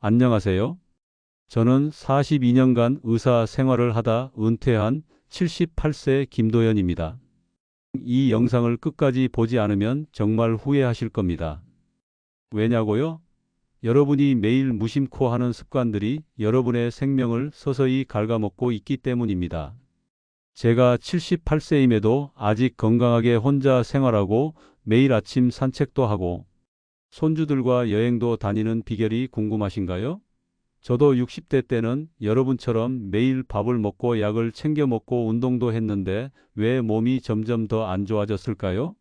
안녕하세요. 저는 42년간 의사 생활을 하다 은퇴한 78세 김도연입니다. 이 영상을 끝까지 보지 않으면 정말 후회하실 겁니다. 왜냐고요? 여러분이 매일 무심코 하는 습관들이 여러분의 생명을 서서히 갉아먹고 있기 때문입니다. 제가 78세임에도 아직 건강하게 혼자 생활하고 매일 아침 산책도 하고 손주들과 여행도 다니는 비결이 궁금하신가요? 저도 60대 때는 여러분처럼 매일 밥을 먹고 약을 챙겨 먹고 운동도 했는데 왜 몸이 점점 더 안 좋아졌을까요?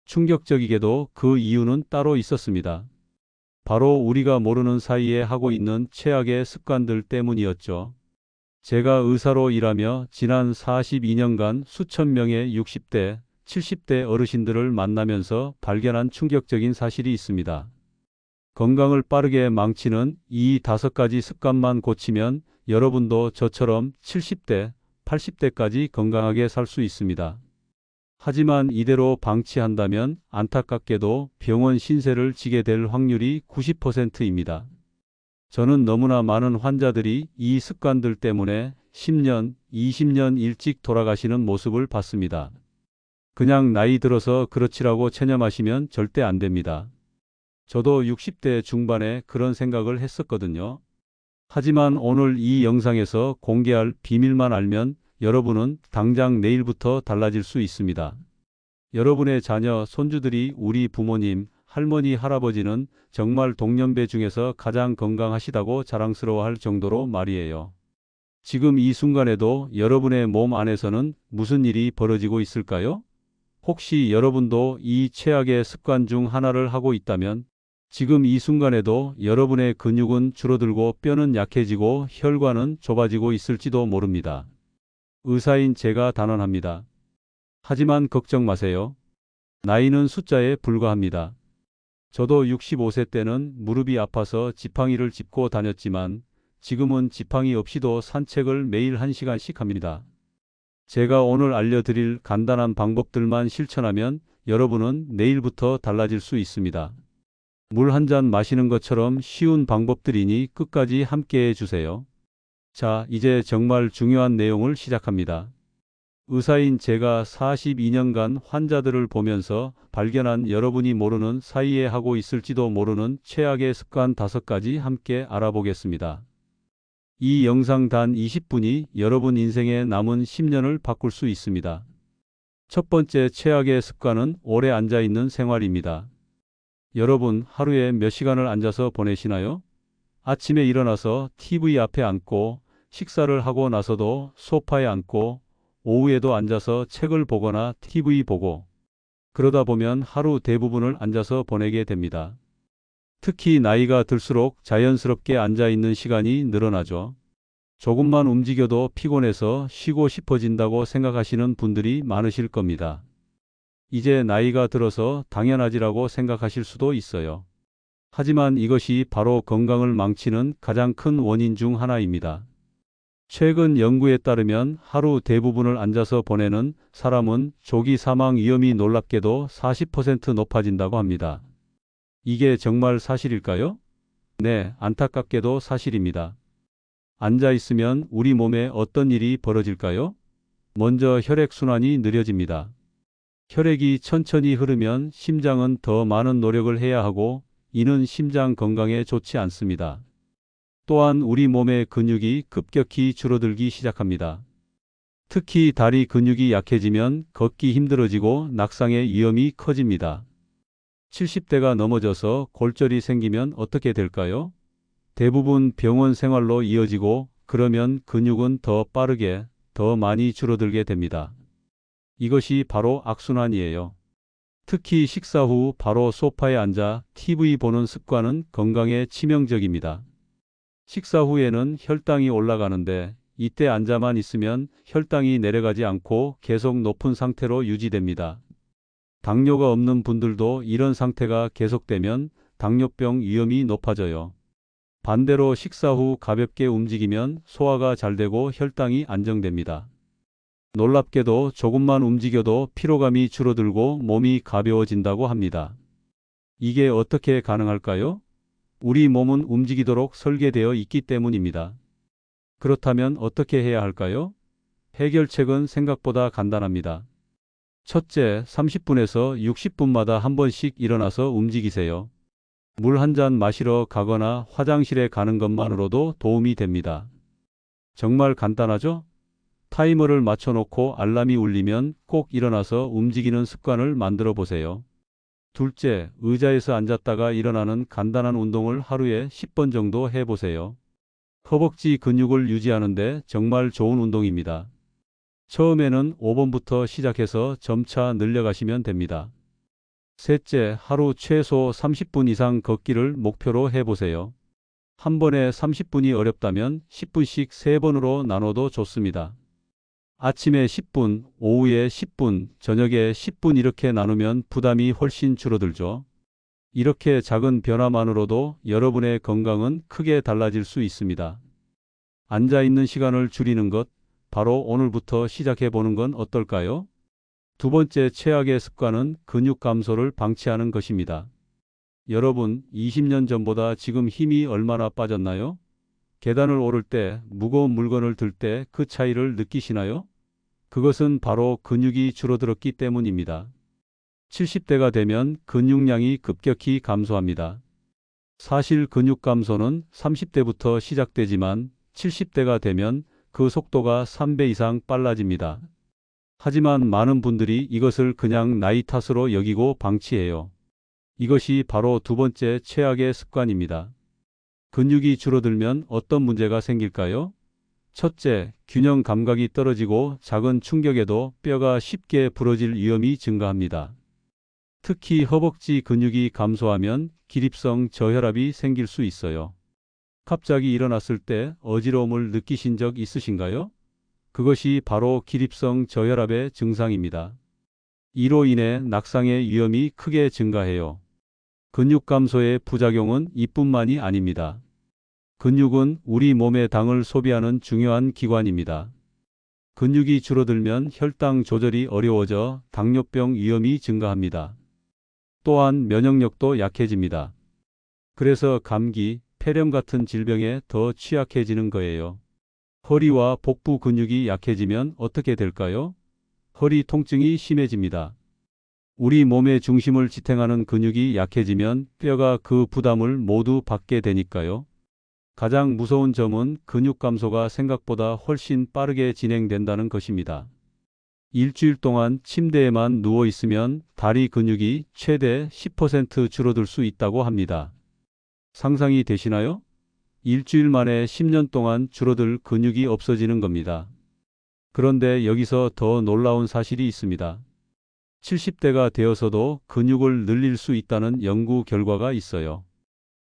충격적이게도 그 이유는 따로 있었습니다. 바로 우리가 모르는 사이에 하고 있는 최악의 습관들 때문이었죠. 제가 의사로 일하며 지난 42년간 수천 명의 60대, 70대 어르신들을 만나면서 발견한 충격적인 사실이 있습니다. 건강을 빠르게 망치는 이 5가지 습관만 고치면 여러분도 저처럼 70대, 80대까지 건강하게 살 수 있습니다. 하지만 이대로 방치한다면 안타깝게도 병원 신세를 지게 될 확률이 90%입니다. 저는 너무나 많은 환자들이 이 습관들 때문에 10년, 20년 일찍 돌아가시는 모습을 봤습니다. 그냥 나이 들어서 그렇지라고 체념하시면 절대 안 됩니다. 저도 60대 중반에 그런 생각을 했었거든요. 하지만 오늘 이 영상에서 공개할 비밀만 알면 여러분은 당장 내일부터 달라질 수 있습니다. 여러분의 자녀, 손주들이 우리 부모님, 할머니, 할아버지는 정말 동년배 중에서 가장 건강하시다고 자랑스러워할 정도로 말이에요. 지금 이 순간에도 여러분의 몸 안에서는 무슨 일이 벌어지고 있을까요? 혹시 여러분도 이 최악의 습관 중 하나를 하고 있다면 지금 이 순간에도 여러분의 근육은 줄어들고 뼈는 약해지고 혈관은 좁아지고 있을지도 모릅니다. 의사인 제가 단언합니다. 하지만 걱정 마세요. 나이는 숫자에 불과합니다. 저도 65세 때는 무릎이 아파서 지팡이를 짚고 다녔지만 지금은 지팡이 없이도 산책을 매일 1시간씩 합니다. 제가 오늘 알려드릴 간단한 방법들만 실천하면 여러분은 내일부터 달라질 수 있습니다. 물 한 잔 마시는 것처럼 쉬운 방법들이니 끝까지 함께해 주세요. 자, 이제 정말 중요한 내용을 시작합니다. 의사인 제가 42년간 환자들을 보면서 발견한 여러분이 모르는 사이에 하고 있을지도 모르는 최악의 습관 5가지 함께 알아보겠습니다. 이 영상 단 20분이 여러분 인생의 남은 10년을 바꿀 수 있습니다. 첫 번째 최악의 습관은 오래 앉아 있는 생활입니다. 여러분, 하루에 몇 시간을 앉아서 보내시나요? 아침에 일어나서 TV 앞에 앉고, 식사를 하고 나서도 소파에 앉고, 오후에도 앉아서 책을 보거나 TV 보고, 그러다 보면 하루 대부분을 앉아서 보내게 됩니다. 특히 나이가 들수록 자연스럽게 앉아 있는 시간이 늘어나죠. 조금만 움직여도 피곤해서 쉬고 싶어진다고 생각하시는 분들이 많으실 겁니다. 이제 나이가 들어서 당연하지라고 생각하실 수도 있어요. 하지만 이것이 바로 건강을 망치는 가장 큰 원인 중 하나입니다. 최근 연구에 따르면 하루 대부분을 앉아서 보내는 사람은 조기 사망 위험이 놀랍게도 40% 높아진다고 합니다. 이게 정말 사실일까요? 네, 안타깝게도 사실입니다. 앉아 있으면 우리 몸에 어떤 일이 벌어질까요? 먼저 혈액순환이 느려집니다. 혈액이 천천히 흐르면 심장은 더 많은 노력을 해야 하고 이는 심장 건강에 좋지 않습니다. 또한 우리 몸의 근육이 급격히 줄어들기 시작합니다. 특히 다리 근육이 약해지면 걷기 힘들어지고 낙상의 위험이 커집니다. 70대가 넘어져서 골절이 생기면 어떻게 될까요? 대부분 병원 생활로 이어지고 그러면 근육은 더 빠르게, 더 많이 줄어들게 됩니다. 이것이 바로 악순환이에요. 특히 식사 후 바로 소파에 앉아 TV 보는 습관은 건강에 치명적입니다. 식사 후에는 혈당이 올라가는데 이때 앉아만 있으면 혈당이 내려가지 않고 계속 높은 상태로 유지됩니다. 당뇨가 없는 분들도 이런 상태가 계속되면 당뇨병 위험이 높아져요. 반대로 식사 후 가볍게 움직이면 소화가 잘 되고 혈당이 안정됩니다. 놀랍게도 조금만 움직여도 피로감이 줄어들고 몸이 가벼워진다고 합니다. 이게 어떻게 가능할까요? 우리 몸은 움직이도록 설계되어 있기 때문입니다. 그렇다면 어떻게 해야 할까요? 해결책은 생각보다 간단합니다. 첫째, 30분에서 60분마다 한 번씩 일어나서 움직이세요. 물 한 잔 마시러 가거나 화장실에 가는 것만으로도 도움이 됩니다. 정말 간단하죠? 타이머를 맞춰놓고 알람이 울리면 꼭 일어나서 움직이는 습관을 만들어 보세요. 둘째, 의자에서 앉았다가 일어나는 간단한 운동을 하루에 10번 정도 해보세요. 허벅지 근육을 유지하는데 정말 좋은 운동입니다. 처음에는 5번부터 시작해서 점차 늘려가시면 됩니다. 셋째, 하루 최소 30분 이상 걷기를 목표로 해보세요. 한 번에 30분이 어렵다면 10분씩 3번으로 나눠도 좋습니다. 아침에 10분, 오후에 10분, 저녁에 10분 이렇게 나누면 부담이 훨씬 줄어들죠. 이렇게 작은 변화만으로도 여러분의 건강은 크게 달라질 수 있습니다. 앉아있는 시간을 줄이는 것, 바로 오늘부터 시작해 보는 건 어떨까요? 두 번째 최악의 습관은 근육 감소를 방치하는 것입니다. 여러분, 20년 전보다 지금 힘이 얼마나 빠졌나요? 계단을 오를 때, 무거운 물건을 들 때 그 차이를 느끼시나요? 그것은 바로 근육이 줄어들었기 때문입니다. 70대가 되면 근육량이 급격히 감소합니다. 사실 근육 감소는 30대부터 시작되지만 70대가 되면 그 속도가 3배 이상 빨라집니다. 하지만 많은 분들이 이것을 그냥 나이 탓으로 여기고 방치해요. 이것이 바로 두 번째 최악의 습관입니다. 근육이 줄어들면 어떤 문제가 생길까요? 첫째, 균형 감각이 떨어지고 작은 충격에도 뼈가 쉽게 부러질 위험이 증가합니다. 특히 허벅지 근육이 감소하면 기립성 저혈압이 생길 수 있어요. 갑자기 일어났을 때 어지러움을 느끼신 적 있으신가요? 그것이 바로 기립성 저혈압의 증상입니다. 이로 인해 낙상의 위험이 크게 증가해요. 근육 감소의 부작용은 이뿐만이 아닙니다. 근육은 우리 몸의 당을 소비하는 중요한 기관입니다. 근육이 줄어들면 혈당 조절이 어려워져 당뇨병 위험이 증가합니다. 또한 면역력도 약해집니다. 그래서 감기, 폐렴 같은 질병에 더 취약해지는 거예요. 허리와 복부 근육이 약해지면 어떻게 될까요? 허리 통증이 심해집니다. 우리 몸의 중심을 지탱하는 근육이 약해지면 뼈가 그 부담을 모두 받게 되니까요. 가장 무서운 점은 근육 감소가 생각보다 훨씬 빠르게 진행된다는 것입니다. 일주일 동안 침대에만 누워 있으면 다리 근육이 최대 10% 줄어들 수 있다고 합니다. 상상이 되시나요? 일주일 만에 10년 동안 줄어들 근육이 없어지는 겁니다. 그런데 여기서 더 놀라운 사실이 있습니다. 70대가 되어서도 근육을 늘릴 수 있다는 연구 결과가 있어요.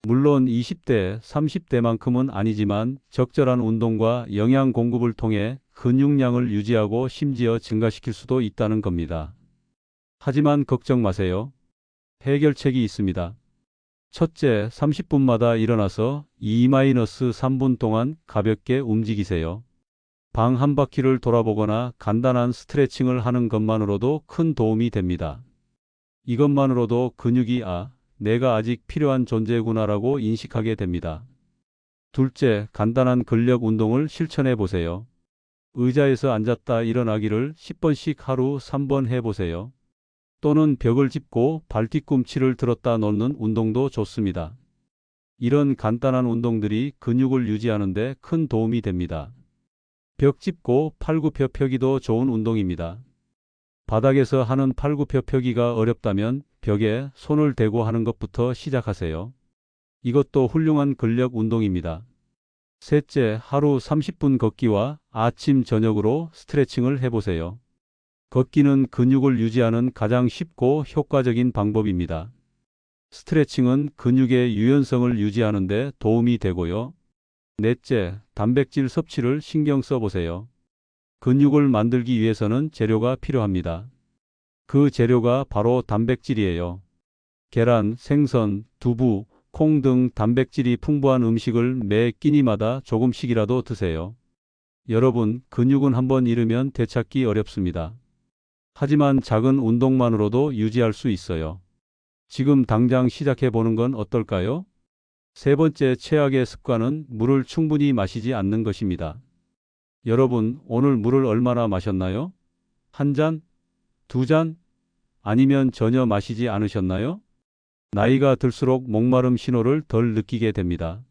물론 20대, 30대만큼은 아니지만 적절한 운동과 영양 공급을 통해 근육량을 유지하고 심지어 증가시킬 수도 있다는 겁니다. 하지만 걱정 마세요. 해결책이 있습니다. 첫째, 30분마다 일어나서 2-3분 동안 가볍게 움직이세요. 방 한 바퀴를 돌아보거나 간단한 스트레칭을 하는 것만으로도 큰 도움이 됩니다. 이것만으로도 근육이 내가 아직 필요한 존재구나라고 인식하게 됩니다. 둘째, 간단한 근력 운동을 실천해 보세요. 의자에서 앉았다 일어나기를 10번씩 하루 3번 해보세요. 또는 벽을 짚고 발 뒤꿈치를 들었다 놓는 운동도 좋습니다. 이런 간단한 운동들이 근육을 유지하는 데 큰 도움이 됩니다. 벽 짚고 팔굽혀 펴기도 좋은 운동입니다. 바닥에서 하는 팔굽혀 펴기가 어렵다면 벽에 손을 대고 하는 것부터 시작하세요. 이것도 훌륭한 근력 운동입니다. 셋째, 하루 30분 걷기와 아침 저녁으로 스트레칭을 해보세요. 걷기는 근육을 유지하는 가장 쉽고 효과적인 방법입니다. 스트레칭은 근육의 유연성을 유지하는 데 도움이 되고요. 넷째, 단백질 섭취를 신경 써보세요. 근육을 만들기 위해서는 재료가 필요합니다. 그 재료가 바로 단백질이에요. 계란, 생선, 두부, 콩 등 단백질이 풍부한 음식을 매 끼니마다 조금씩이라도 드세요. 여러분, 근육은 한번 잃으면 되찾기 어렵습니다. 하지만 작은 운동만으로도 유지할 수 있어요. 지금 당장 시작해 보는 건 어떨까요? 세 번째 최악의 습관은 물을 충분히 마시지 않는 것입니다. 여러분, 오늘 물을 얼마나 마셨나요? 한 잔? 두 잔? 아니면 전혀 마시지 않으셨나요? 나이가 들수록 목마름 신호를 덜 느끼게 됩니다.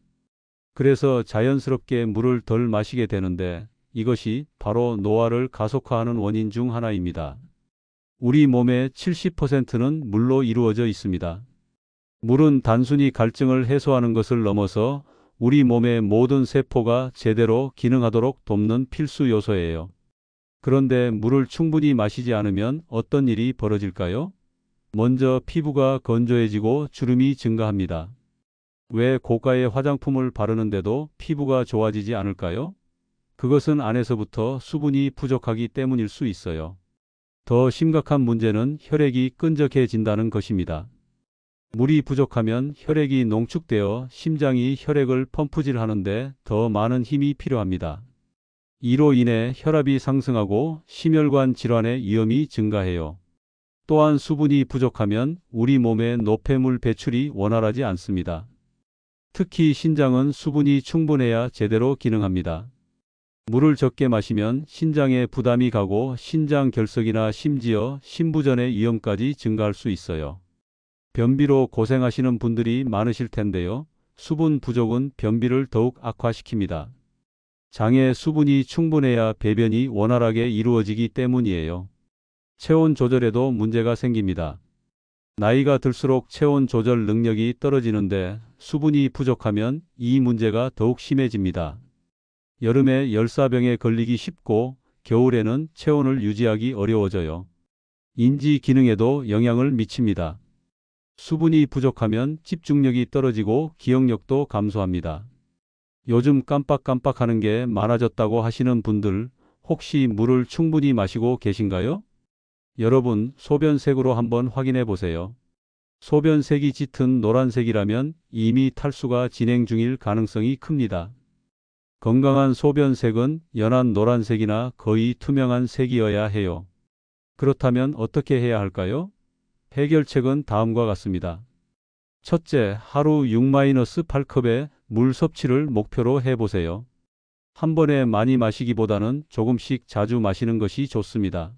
그래서 자연스럽게 물을 덜 마시게 되는데 이것이 바로 노화를 가속화하는 원인 중 하나입니다. 우리 몸의 70%는 물로 이루어져 있습니다. 물은 단순히 갈증을 해소하는 것을 넘어서 우리 몸의 모든 세포가 제대로 기능하도록 돕는 필수 요소예요. 그런데 물을 충분히 마시지 않으면 어떤 일이 벌어질까요? 먼저 피부가 건조해지고 주름이 증가합니다. 왜 고가의 화장품을 바르는데도 피부가 좋아지지 않을까요? 그것은 안에서부터 수분이 부족하기 때문일 수 있어요. 더 심각한 문제는 혈액이 끈적해진다는 것입니다. 물이 부족하면 혈액이 농축되어 심장이 혈액을 펌프질하는데 더 많은 힘이 필요합니다. 이로 인해 혈압이 상승하고 심혈관 질환의 위험이 증가해요. 또한 수분이 부족하면 우리 몸의 노폐물 배출이 원활하지 않습니다. 특히 신장은 수분이 충분해야 제대로 기능합니다. 물을 적게 마시면 신장에 부담이 가고 신장 결석이나 심지어 심부전의 위험까지 증가할 수 있어요. 변비로 고생하시는 분들이 많으실 텐데요. 수분 부족은 변비를 더욱 악화시킵니다. 장에 수분이 충분해야 배변이 원활하게 이루어지기 때문이에요. 체온 조절에도 문제가 생깁니다. 나이가 들수록 체온 조절 능력이 떨어지는데 수분이 부족하면 이 문제가 더욱 심해집니다. 여름에 열사병에 걸리기 쉽고 겨울에는 체온을 유지하기 어려워져요. 인지 기능에도 영향을 미칩니다. 수분이 부족하면 집중력이 떨어지고 기억력도 감소합니다. 요즘 깜빡깜빡하는 게 많아졌다고 하시는 분들 혹시 물을 충분히 마시고 계신가요? 여러분, 소변색으로 한번 확인해 보세요. 소변색이 짙은 노란색이라면 이미 탈수가 진행 중일 가능성이 큽니다. 건강한 소변색은 연한 노란색이나 거의 투명한 색이어야 해요. 그렇다면 어떻게 해야 할까요? 해결책은 다음과 같습니다. 첫째, 하루 6-8컵의 물 섭취를 목표로 해보세요. 한 번에 많이 마시기보다는 조금씩 자주 마시는 것이 좋습니다.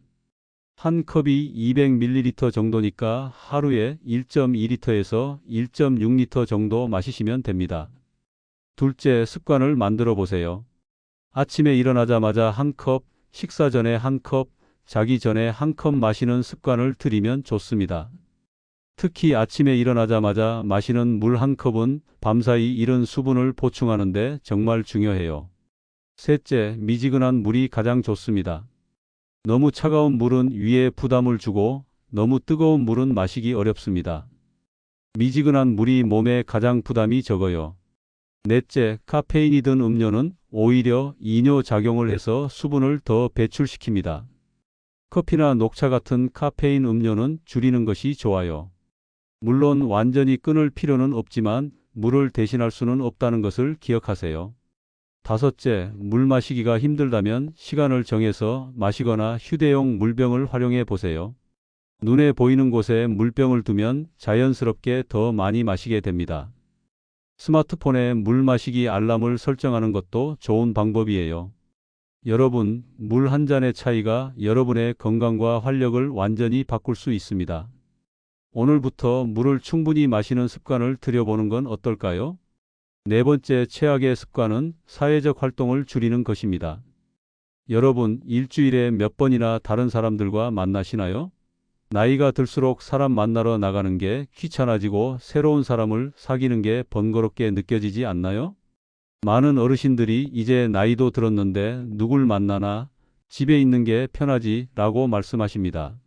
한 컵이 200ml 정도니까 하루에 1.2리터에서 1.6리터 정도 마시시면 됩니다. 둘째, 습관을 만들어 보세요. 아침에 일어나자마자 한 컵, 식사 전에 한 컵, 자기 전에 한 컵 마시는 습관을 들이면 좋습니다. 특히 아침에 일어나자마자 마시는 물 한 컵은 밤사이 잃은 수분을 보충하는 데 정말 중요해요. 셋째, 미지근한 물이 가장 좋습니다. 너무 차가운 물은 위에 부담을 주고 너무 뜨거운 물은 마시기 어렵습니다. 미지근한 물이 몸에 가장 부담이 적어요. 넷째, 카페인이 든 음료는 오히려 이뇨 작용을 해서 수분을 더 배출시킵니다. 커피나 녹차 같은 카페인 음료는 줄이는 것이 좋아요. 물론 완전히 끊을 필요는 없지만 물을 대신할 수는 없다는 것을 기억하세요. 다섯째, 물 마시기가 힘들다면 시간을 정해서 마시거나 휴대용 물병을 활용해 보세요. 눈에 보이는 곳에 물병을 두면 자연스럽게 더 많이 마시게 됩니다. 스마트폰에 물 마시기 알람을 설정하는 것도 좋은 방법이에요. 여러분, 물 한 잔의 차이가 여러분의 건강과 활력을 완전히 바꿀 수 있습니다. 오늘부터 물을 충분히 마시는 습관을 들여보는 건 어떨까요? 네 번째 최악의 습관은 사회적 활동을 줄이는 것입니다. 여러분, 일주일에 몇 번이나 다른 사람들과 만나시나요? 나이가 들수록 사람 만나러 나가는 게 귀찮아지고 새로운 사람을 사귀는 게 번거롭게 느껴지지 않나요? 많은 어르신들이 이제 나이도 들었는데 누굴 만나나 집에 있는 게 편하지 라고 말씀하십니다.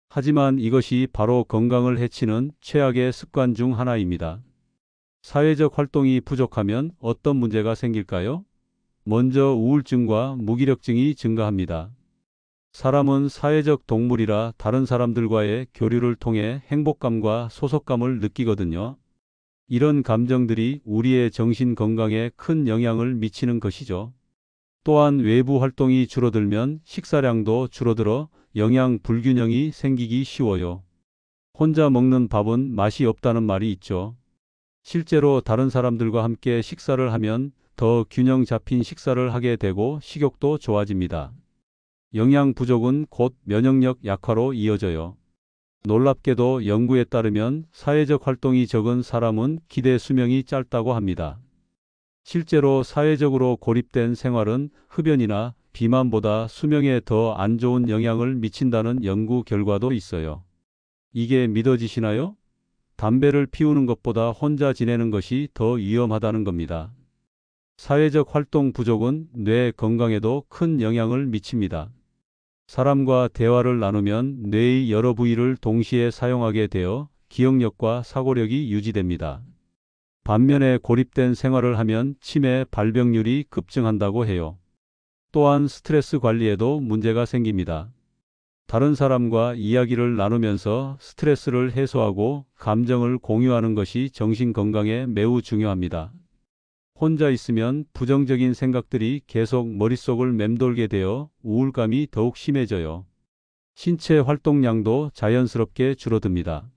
하지만 이것이 바로 건강을 해치는 최악의 습관 중 하나입니다. 사회적 활동이 부족하면 어떤 문제가 생길까요? 먼저 우울증과 무기력증이 증가합니다. 사람은 사회적 동물이라 다른 사람들과의 교류를 통해 행복감과 소속감을 느끼거든요. 이런 감정들이 우리의 정신 건강에 큰 영향을 미치는 것이죠. 또한 외부 활동이 줄어들면 식사량도 줄어들어 영양 불균형이 생기기 쉬워요. 혼자 먹는 밥은 맛이 없다는 말이 있죠. 실제로 다른 사람들과 함께 식사를 하면 더 균형 잡힌 식사를 하게 되고 식욕도 좋아집니다. 영양 부족은 곧 면역력 약화로 이어져요. 놀랍게도 연구에 따르면 사회적 활동이 적은 사람은 기대 수명이 짧다고 합니다. 실제로 사회적으로 고립된 생활은 흡연이나 비만보다 수명에 더 안 좋은 영향을 미친다는 연구 결과도 있어요. 이게 믿어지시나요? 담배를 피우는 것보다 혼자 지내는 것이 더 위험하다는 겁니다. 사회적 활동 부족은 뇌 건강에도 큰 영향을 미칩니다. 사람과 대화를 나누면 뇌의 여러 부위를 동시에 사용하게 되어 기억력과 사고력이 유지됩니다. 반면에 고립된 생활을 하면 치매 발병률이 급증한다고 해요. 또한 스트레스 관리에도 문제가 생깁니다. 다른 사람과 이야기를 나누면서 스트레스를 해소하고 감정을 공유하는 것이 정신 건강에 매우 중요합니다. 혼자 있으면 부정적인 생각들이 계속 머릿속을 맴돌게 되어 우울감이 더욱 심해져요. 신체 활동량도 자연스럽게 줄어듭니다.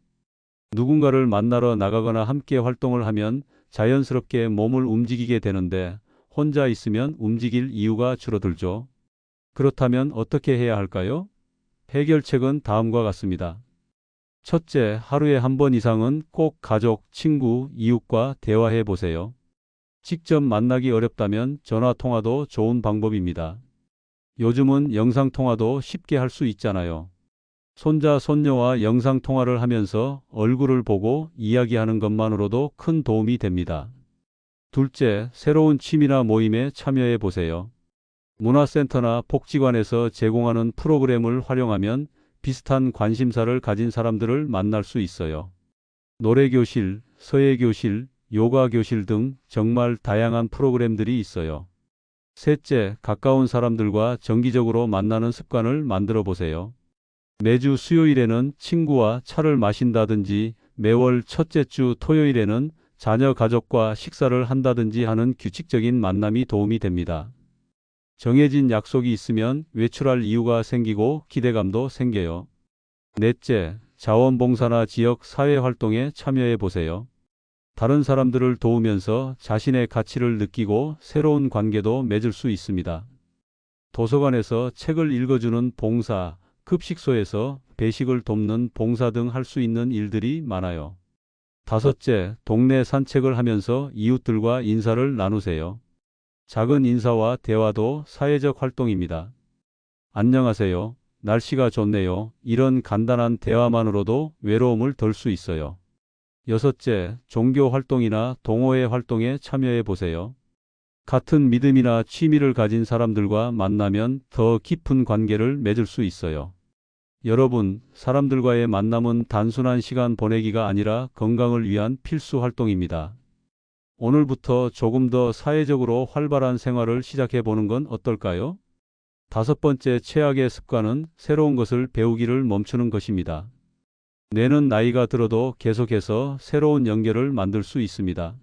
누군가를 만나러 나가거나 함께 활동을 하면 자연스럽게 몸을 움직이게 되는데 혼자 있으면 움직일 이유가 줄어들죠. 그렇다면 어떻게 해야 할까요? 해결책은 다음과 같습니다. 첫째, 하루에 한 번 이상은 꼭 가족, 친구, 이웃과 대화해 보세요. 직접 만나기 어렵다면 전화 통화도 좋은 방법입니다. 요즘은 영상 통화도 쉽게 할 수 있잖아요. 손자, 손녀와 영상 통화를 하면서 얼굴을 보고 이야기하는 것만으로도 큰 도움이 됩니다. 둘째, 새로운 취미나 모임에 참여해 보세요. 문화센터나 복지관에서 제공하는 프로그램을 활용하면 비슷한 관심사를 가진 사람들을 만날 수 있어요. 노래교실, 서예교실, 요가교실 등 정말 다양한 프로그램들이 있어요. 셋째, 가까운 사람들과 정기적으로 만나는 습관을 만들어 보세요. 매주 수요일에는 친구와 차를 마신다든지 매월 첫째 주 토요일에는 자녀 가족과 식사를 한다든지 하는 규칙적인 만남이 도움이 됩니다. 정해진 약속이 있으면 외출할 이유가 생기고 기대감도 생겨요. 넷째, 자원봉사나 지역 사회활동에 참여해 보세요. 다른 사람들을 도우면서 자신의 가치를 느끼고 새로운 관계도 맺을 수 있습니다. 도서관에서 책을 읽어주는 봉사, 급식소에서 배식을 돕는 봉사 등 할 수 있는 일들이 많아요. 다섯째, 동네 산책을 하면서 이웃들과 인사를 나누세요. 작은 인사와 대화도 사회적 활동입니다. 안녕하세요. 날씨가 좋네요. 이런 간단한 대화만으로도 외로움을 덜 수 있어요. 여섯째, 종교 활동이나 동호회 활동에 참여해 보세요. 같은 믿음이나 취미를 가진 사람들과 만나면 더 깊은 관계를 맺을 수 있어요. 여러분, 사람들과의 만남은 단순한 시간 보내기가 아니라 건강을 위한 필수 활동입니다. 오늘부터 조금 더 사회적으로 활발한 생활을 시작해 보는 건 어떨까요? 다섯 번째 최악의 습관은 새로운 것을 배우기를 멈추는 것입니다. 뇌는 나이가 들어도 계속해서 새로운 연결을 만들 수 있습니다.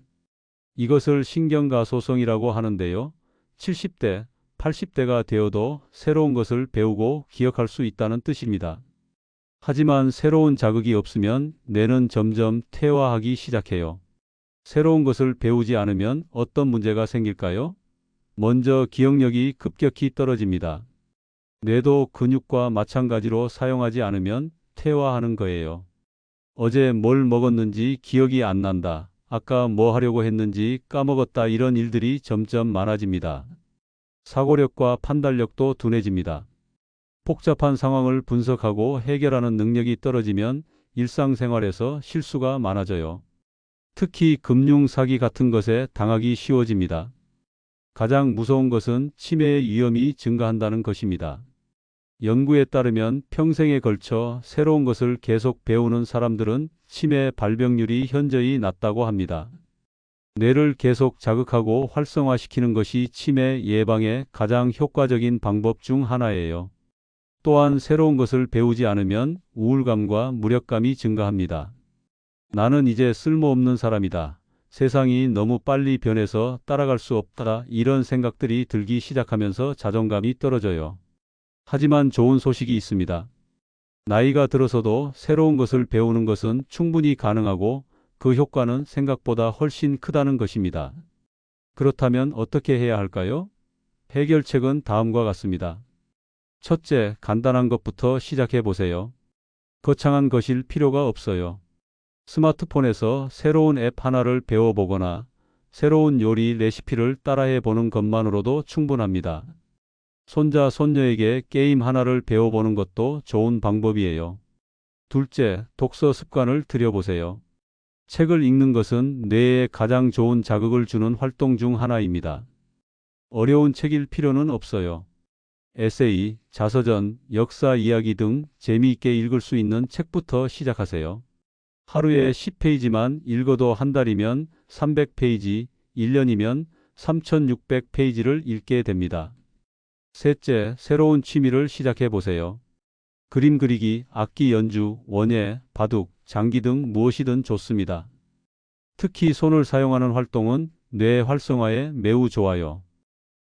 이것을 신경가소성이라고 하는데요. 70대, 80대가 되어도 새로운 것을 배우고 기억할 수 있다는 뜻입니다. 하지만 새로운 자극이 없으면 뇌는 점점 퇴화하기 시작해요. 새로운 것을 배우지 않으면 어떤 문제가 생길까요? 먼저 기억력이 급격히 떨어집니다. 뇌도 근육과 마찬가지로 사용하지 않으면 퇴화하는 거예요. 어제 뭘 먹었는지 기억이 안 난다. 아까 뭐 하려고 했는지 까먹었다. 이런 일들이 점점 많아집니다. 사고력과 판단력도 둔해집니다. 복잡한 상황을 분석하고 해결하는 능력이 떨어지면 일상생활에서 실수가 많아져요. 특히 금융 사기 같은 것에 당하기 쉬워집니다. 가장 무서운 것은 치매의 위험이 증가한다는 것입니다. 연구에 따르면 평생에 걸쳐 새로운 것을 계속 배우는 사람들은 치매 발병률이 현저히 낮다고 합니다. 뇌를 계속 자극하고 활성화시키는 것이 치매 예방에 가장 효과적인 방법 중 하나예요. 또한 새로운 것을 배우지 않으면 우울감과 무력감이 증가합니다. 나는 이제 쓸모없는 사람이다. 세상이 너무 빨리 변해서 따라갈 수 없다. 이런 생각들이 들기 시작하면서 자존감이 떨어져요. 하지만 좋은 소식이 있습니다. 나이가 들어서도 새로운 것을 배우는 것은 충분히 가능하고 그 효과는 생각보다 훨씬 크다는 것입니다. 그렇다면 어떻게 해야 할까요? 해결책은 다음과 같습니다. 첫째, 간단한 것부터 시작해 보세요. 거창한 것일 필요가 없어요. 스마트폰에서 새로운 앱 하나를 배워보거나 새로운 요리 레시피를 따라해 보는 것만으로도 충분합니다. 손자, 손녀에게 게임 하나를 배워보는 것도 좋은 방법이에요. 둘째, 독서 습관을 들여보세요. 책을 읽는 것은 뇌에 가장 좋은 자극을 주는 활동 중 하나입니다. 어려운 책일 필요는 없어요. 에세이, 자서전, 역사 이야기 등 재미있게 읽을 수 있는 책부터 시작하세요. 하루에 10페이지만 읽어도 한 달이면 300페이지, 1년이면 3600페이지를 읽게 됩니다. 셋째, 새로운 취미를 시작해 보세요. 그림 그리기, 악기 연주, 원예, 바둑, 장기 등 무엇이든 좋습니다. 특히 손을 사용하는 활동은 뇌 활성화에 매우 좋아요.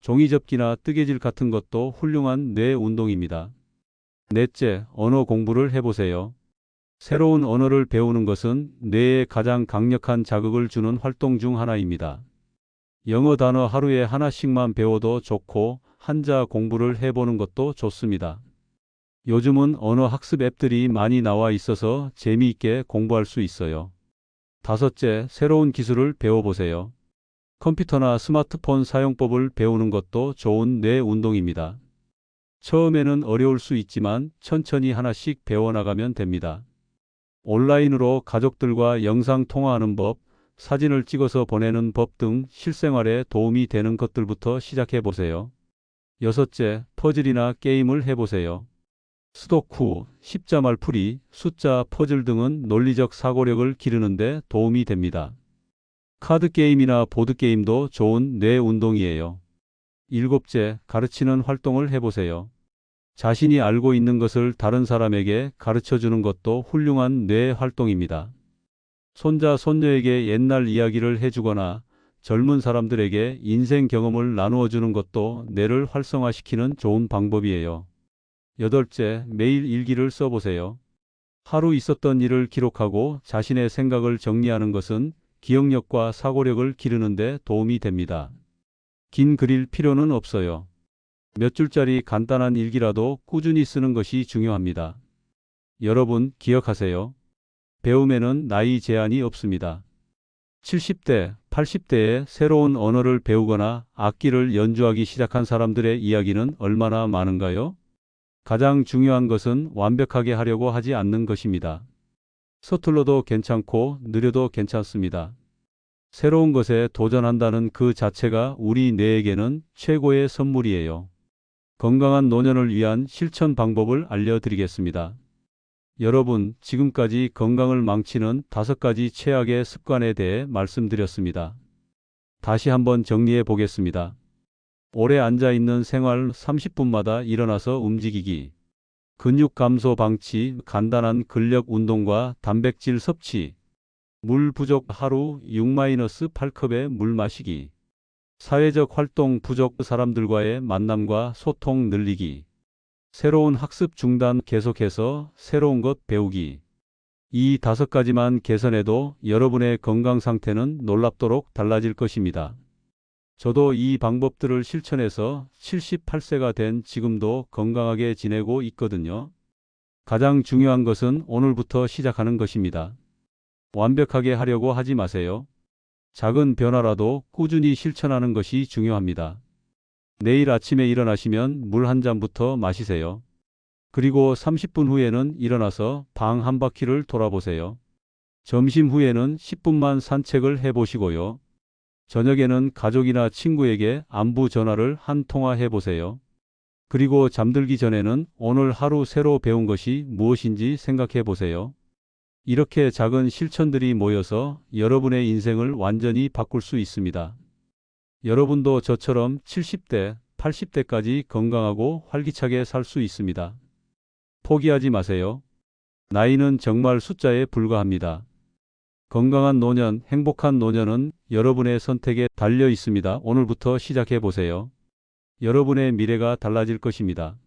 종이접기나 뜨개질 같은 것도 훌륭한 뇌 운동입니다. 넷째, 언어 공부를 해보세요. 새로운 언어를 배우는 것은 뇌에 가장 강력한 자극을 주는 활동 중 하나입니다. 영어 단어 하루에 하나씩만 배워도 좋고 한자 공부를 해보는 것도 좋습니다. 요즘은 언어 학습 앱들이 많이 나와 있어서 재미있게 공부할 수 있어요. 다섯째, 새로운 기술을 배워보세요. 컴퓨터나 스마트폰 사용법을 배우는 것도 좋은 뇌 운동입니다. 처음에는 어려울 수 있지만 천천히 하나씩 배워나가면 됩니다. 온라인으로 가족들과 영상 통화하는 법, 사진을 찍어서 보내는 법 등 실생활에 도움이 되는 것들부터 시작해 보세요. 여섯째, 퍼즐이나 게임을 해보세요. 수도쿠, 십자말 풀이, 숫자 퍼즐 등은 논리적 사고력을 기르는 데 도움이 됩니다. 카드 게임이나 보드 게임도 좋은 뇌 운동이에요. 일곱째, 가르치는 활동을 해보세요. 자신이 알고 있는 것을 다른 사람에게 가르쳐 주는 것도 훌륭한 뇌 활동입니다. 손자, 손녀에게 옛날 이야기를 해주거나 젊은 사람들에게 인생 경험을 나누어 주는 것도 뇌를 활성화시키는 좋은 방법이에요. 여덟째, 매일 일기를 써보세요. 하루 있었던 일을 기록하고 자신의 생각을 정리하는 것은 기억력과 사고력을 기르는 데 도움이 됩니다. 긴 글일 필요는 없어요. 몇 줄짜리 간단한 일기라도 꾸준히 쓰는 것이 중요합니다. 여러분 기억하세요. 배움에는 나이 제한이 없습니다. 70대, 80대에 새로운 언어를 배우거나 악기를 연주하기 시작한 사람들의 이야기는 얼마나 많은가요? 가장 중요한 것은 완벽하게 하려고 하지 않는 것입니다. 서툴러도 괜찮고 느려도 괜찮습니다. 새로운 것에 도전한다는 그 자체가 우리 뇌에게는 최고의 선물이에요. 건강한 노년을 위한 실천 방법을 알려드리겠습니다. 여러분, 지금까지 건강을 망치는 5가지 최악의 습관에 대해 말씀드렸습니다. 다시 한번 정리해 보겠습니다. 오래 앉아있는 생활, 30분마다 일어나서 움직이기, 근육 감소 방치, 간단한 근력 운동과 단백질 섭취, 물 부족, 하루 6-8컵의 물 마시기, 사회적 활동 부족, 사람들과의 만남과 소통 늘리기, 새로운 학습 중단, 계속해서 새로운 것 배우기. 이 5가지만 개선해도 여러분의 건강 상태는 놀랍도록 달라질 것입니다. 저도 이 방법들을 실천해서 78세가 된 지금도 건강하게 지내고 있거든요. 가장 중요한 것은 오늘부터 시작하는 것입니다. 완벽하게 하려고 하지 마세요. 작은 변화라도 꾸준히 실천하는 것이 중요합니다. 내일 아침에 일어나시면 물 한 잔부터 마시세요. 그리고 30분 후에는 일어나서 방 한 바퀴를 돌아보세요. 점심 후에는 10분만 산책을 해보시고요. 저녁에는 가족이나 친구에게 안부 전화를 한 통화 해보세요. 그리고 잠들기 전에는 오늘 하루 새로 배운 것이 무엇인지 생각해 보세요. 이렇게 작은 실천들이 모여서 여러분의 인생을 완전히 바꿀 수 있습니다. 여러분도 저처럼 70대, 80대까지 건강하고 활기차게 살 수 있습니다. 포기하지 마세요. 나이는 정말 숫자에 불과합니다. 건강한 노년, 행복한 노년은 여러분의 선택에 달려 있습니다. 오늘부터 시작해 보세요. 여러분의 미래가 달라질 것입니다.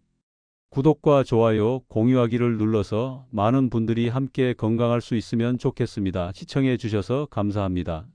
구독과 좋아요, 공유하기를 눌러서 많은 분들이 함께 건강할 수 있으면 좋겠습니다. 시청해 주셔서 감사합니다.